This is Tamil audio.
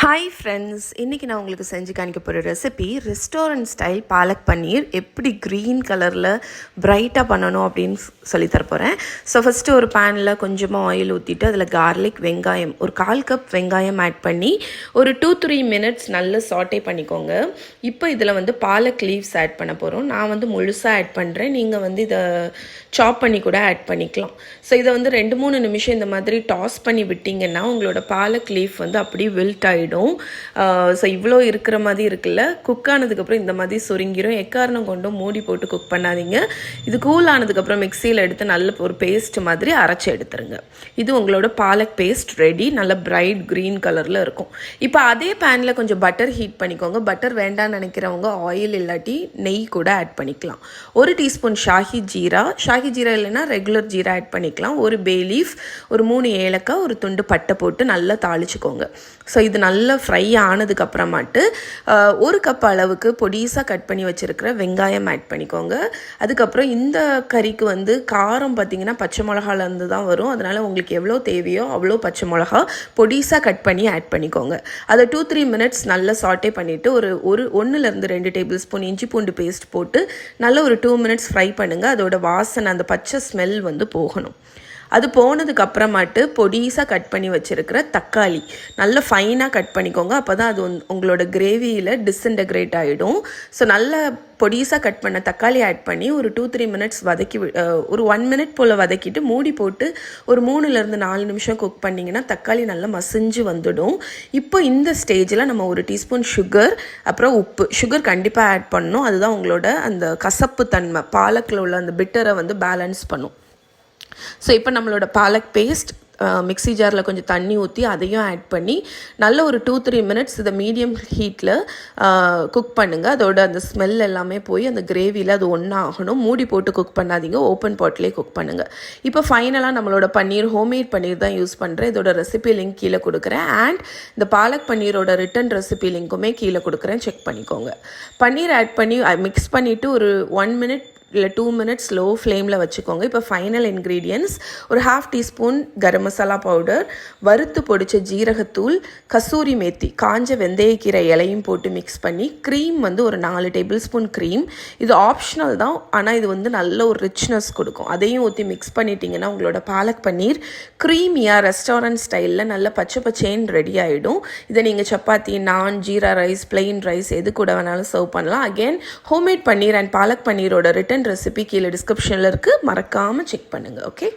ஹாய் ஃப்ரெண்ட்ஸ், இன்றைக்கி நான் உங்களுக்கு செஞ்சு காணிக்க போகிற ரெசிபி ரெஸ்டாரண்ட் ஸ்டைல் பாலக் பன்னீர் எப்படி க்ரீன் கலரில் பிரைட்டாக பண்ணணும் அப்படின்னு சொல்லி தரப்போகிறேன். ஸோ ஃபஸ்ட்டு ஒரு பேனில் கொஞ்சமாக ஆயில் ஊற்றிட்டு அதில் கார்லிக், வெங்காயம் ஒரு 1/4 கப் வெங்காயம் ஆட் பண்ணி ஒரு 2-3 மினிட்ஸ் நல்ல சாட்டே பண்ணிக்கோங்க. இப்போ இதில் பாலக் லீவ்ஸ் ஆட் பண்ண போகிறோம். நான் முழுசாக ஆட் பண்ணுறேன். நீங்கள் இதை சாப் பண்ணி கூட ஆட் பண்ணிக்கலாம். ஸோ இதை 2-3 நிமிஷம் இந்த மாதிரி டாஸ் பண்ணி விட்டிங்கன்னா உங்களோட பாலக் லீஃப் அப்படியே வில்ட் ஆகிடும். ஸோ இவ்வளோ இருக்கிற மாதிரி இருக்குல்ல, குக் ஆனதுக்கப்புறம் இந்த மாதிரி சுருங்கிரும். எக்காரணம் கொண்டும் மூடி போட்டு குக் பண்ணாதீங்க. இது கூல் ஆனதுக்கப்புறம் மிக்சியில் எடுத்து நல்ல ஒரு பேஸ்ட் மாதிரி அரைச்சி எடுத்துருங்க. இது உங்களோட பாலக் பேஸ்ட் ரெடி. நல்ல பிரைட் க்ரீன் கலரில் இருக்கும். இப்போ அதே பேனில் கொஞ்சம் பட்டர் ஹீட் பண்ணிக்கோங்க. பட்டர் வேண்டாம்னு நினைக்கிறவங்க ஆயில் இல்லாட்டி நெய் கூட ஆட் பண்ணிக்கலாம். 1 டீஸ்பூன் ஷாஹி ஜீரா இல்லைன்னா ரெகுலர் ஜீரா ஆட் பண்ணிக்கலாம். ஒரு பே லீஃப், ஒரு 3 ஏலக்காய், ஒரு துண்டு பட்டை போட்டு நல்லா தாளிச்சுக்கோங்க. ஸோ இது நல்லா ஃப்ரை ஆனதுக்கப்புறமாட்டு 1 கப் அளவுக்கு பொடிசாக கட் பண்ணி வச்சுருக்கிற வெங்காயம் ஆட் பண்ணிக்கோங்க. அதுக்கப்புறம் இந்த கறிக்கு காரம் பார்த்திங்கன்னா பச்சை மிளகாலேருந்து தான் வரும். அதனால் உங்களுக்கு எவ்வளோ தேவையோ அவ்வளோ பச்சை மிளகா பொடிசாக கட் பண்ணி ஆட் பண்ணிக்கோங்க. அதை 2-3 மினிட்ஸ் நல்லா சாட்டே பண்ணிவிட்டு ஒரு 1-2 டேபிள் ஸ்பூன் இஞ்சி பூண்டு பேஸ்ட் போட்டு நல்லா ஒரு 2 மினிட்ஸ் ஃப்ரை பண்ணுங்கள். அதோட வாசனை, அந்த பச்சை ஸ்மெல் போகணும். அது போனதுக்கு அப்புறமாட்டு பொடிசாக கட் பண்ணி வச்சுருக்கிற தக்காளி நல்லா ஃபைனாக கட் பண்ணிக்கோங்க. அப்போ தான் அது உங்களோட கிரேவியில் டிஸ்இன்டகிரேட் ஆகிடும். ஸோ நல்ல பொடிசாக கட் பண்ண தக்காளி ஆட் பண்ணி ஒரு 2-3 மினிட்ஸ் ஒரு 1 மினிட் போல் வதக்கிட்டு மூடி போட்டு ஒரு 3-4 நிமிஷம் குக் பண்ணிங்கன்னா தக்காளி நல்லா மசிஞ்சு வந்துடும். இப்போ இந்த ஸ்டேஜில் நம்ம 1 டீஸ்பூன் சுகர், அப்புறம் உப்பு. சுகர் கண்டிப்பாக ஆட் பண்ணணும். அதுதான் உங்களோட அந்த கசப்பு தன்மை, பாலக்கில் உள்ள அந்த பிட்டரை பேலன்ஸ் பண்ணும். ஸோ இப்போ நம்மளோட பாலக் பேஸ்ட் மிக்ஸி ஜாரில் கொஞ்சம் தண்ணி ஊற்றி அதையும் ஆட் பண்ணி நல்ல ஒரு 2-3 மினிட்ஸ் இதை மீடியம் ஹீட்டில் குக் பண்ணுங்கள். அதோட அந்த ஸ்மெல் எல்லாமே போய் அந்த கிரேவியில் அது ஒன்றாகணும். மூடி போட்டு குக் பண்ணாதீங்க, ஓப்பன் பாட்லேயே குக் பண்ணுங்கள். இப்போ ஃபைனலாக நம்மளோட பன்னீர், ஹோம்மேட் பன்னீர் தான் யூஸ் பண்ணுறேன். இதோட ரெசிபி லிங்க் கீழே கொடுக்குறேன். அண்ட் இந்த பாலக் பன்னீரோட ரிட்டன் ரெசிபி லிங்க்குமே கீழே கொடுக்குறேன், செக் பண்ணிக்கோங்க. பன்னீர் ஆட் பண்ணி மிக்ஸ் பண்ணிவிட்டு ஒரு 1 மினிட் இல்லை 2 மினிட்ஸ் லோ ஃப்ளேமில் வச்சுக்கோங்க. இப்போ ஃபைனல் இன்க்ரீடியன்ட்ஸ் ஒரு 1/2 டீஸ்பூன் கரம் மசாலா பவுடர், வறுத்து பொடிச்ச ஜீரகத்தூள், கசூரி மேத்தி, காஞ்ச வெந்தயக்கீரை இலையும் போட்டு மிக்ஸ் பண்ணி க்ரீம் ஒரு 4 டேபிள் ஸ்பூன் க்ரீம். இது ஆப்ஷனல் தான், ஆனால் இது நல்ல ஒரு ரிச்னஸ் கொடுக்கும். அதையும் ஊற்றி மிக்ஸ் பண்ணிட்டீங்கன்னா உங்களோட பாலக் பன்னீர் க்ரீமியாக ரெஸ்டாரண்ட் ஸ்டைலில் நல்ல பச்சை பச்சேன்னு ரெடி ஆகிடும். இதை நீங்கள் சப்பாத்தி, நான், ஜீரா ரைஸ், பிளெயின் ரைஸ் எது கூட வேணாலும் சர்வ் பண்ணலாம். Again homemade paneer and palak பன்னீரோட ரிட்டன் ரெசிபி கீழே டிஸ்கிரிப்ஷனில் இருக்குது, மறக்காமல் செக் பண்ணுங்கள். ஓகே.